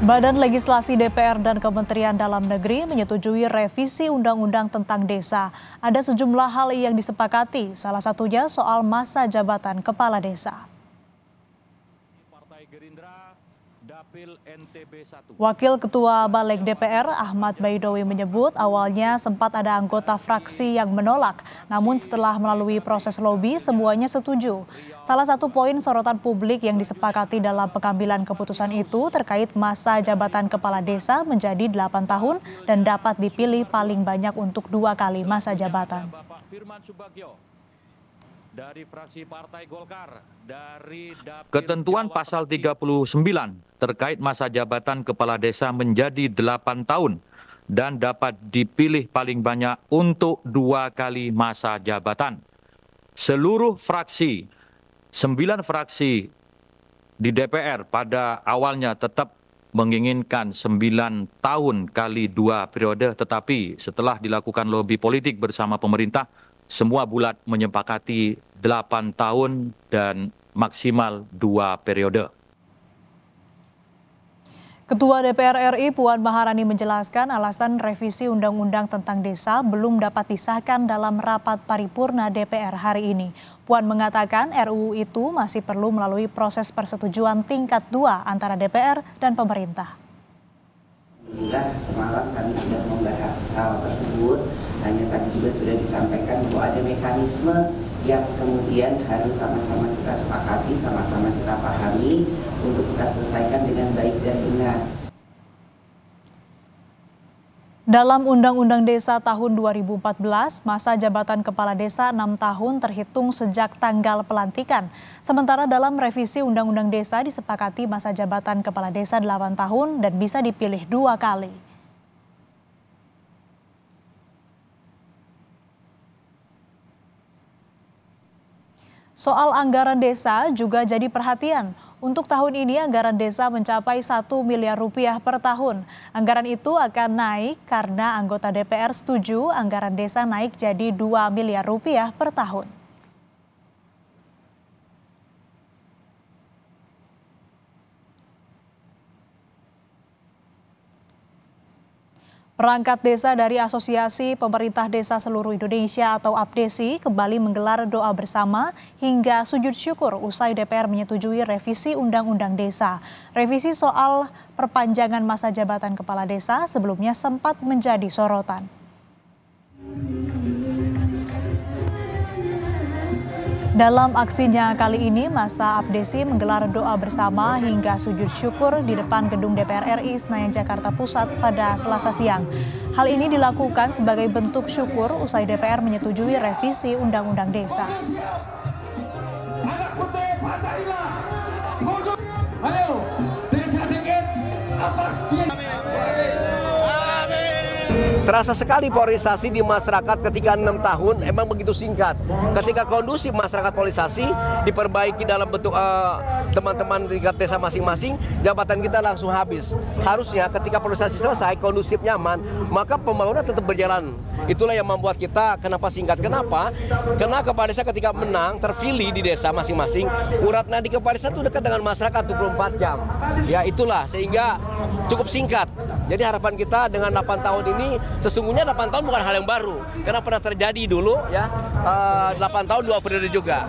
Badan Legislasi DPR dan Kementerian Dalam Negeri menyetujui revisi Undang-Undang tentang Desa. Ada sejumlah hal yang disepakati, salah satunya soal masa jabatan kepala desa. Wakil Ketua Balik DPR Ahmad Baidowi menyebut awalnya sempat ada anggota fraksi yang menolak, namun setelah melalui proses lobi semuanya setuju. Salah satu poin sorotan publik yang disepakati dalam pengambilan keputusan itu terkait masa jabatan kepala desa menjadi 8 tahun dan dapat dipilih paling banyak untuk 2 kali masa jabatan. Dari fraksi Partai Golkar, ketentuan pasal 39 terkait masa jabatan kepala desa menjadi 8 tahun dan dapat dipilih paling banyak untuk 2 kali masa jabatan. Seluruh fraksi, 9 fraksi di DPR pada awalnya tetap menginginkan 9 tahun kali 2 periode, tetapi setelah dilakukan lobi politik bersama pemerintah, semua bulat menyepakati 8 tahun dan maksimal 2 periode. Ketua DPR RI Puan Maharani menjelaskan alasan revisi Undang-Undang tentang Desa belum dapat disahkan dalam rapat paripurna DPR hari ini. Puan mengatakan RUU itu masih perlu melalui proses persetujuan tingkat 2 antara DPR dan pemerintah. Alhamdulillah semalam kami sudah membahas hal tersebut, hanya tadi juga sudah disampaikan bahwa ada mekanisme yang kemudian harus sama-sama kita sepakati, sama-sama kita pahami untuk kita selesaikan dengan baik dan benar. Dalam Undang-Undang Desa tahun 2014, masa jabatan kepala desa 6 tahun terhitung sejak tanggal pelantikan. Sementara dalam revisi Undang-Undang Desa disepakati masa jabatan kepala desa 8 tahun dan bisa dipilih 2 kali. Soal anggaran desa juga jadi perhatian. Untuk tahun ini anggaran desa mencapai 1 miliar rupiah per tahun. Anggaran itu akan naik karena anggota DPR setuju anggaran desa naik jadi 2 miliar rupiah per tahun. Perangkat desa dari Asosiasi Pemerintah Desa Seluruh Indonesia atau APDESI kembali menggelar doa bersama hingga sujud syukur usai DPR menyetujui revisi Undang-Undang Desa. Revisi soal perpanjangan masa jabatan kepala desa sebelumnya sempat menjadi sorotan. Dalam aksinya kali ini, masa APDESI menggelar doa bersama hingga sujud syukur di depan gedung DPR RI Senayan Jakarta Pusat pada Selasa siang. Hal ini dilakukan sebagai bentuk syukur usai DPR menyetujui revisi Undang-Undang Desa. Terasa sekali polarisasi di masyarakat ketika 6 tahun emang begitu singkat. Ketika kondusif masyarakat polarisasi diperbaiki dalam bentuk teman-teman tingkat desa masing-masing, jabatan kita langsung habis. Harusnya ketika polarisasi selesai, kondusif nyaman, maka pembangunan tetap berjalan. Itulah yang membuat kita kenapa singkat. Kenapa? Karena kepala desa ketika menang, terpilih di desa masing-masing, urat nadi kepala desa itu dekat dengan masyarakat 24 jam. Ya itulah, sehingga cukup singkat. Jadi harapan kita dengan 8 tahun ini, sesungguhnya 8 tahun bukan hal yang baru. Karena pernah terjadi dulu ya, 8 tahun 2 periode juga.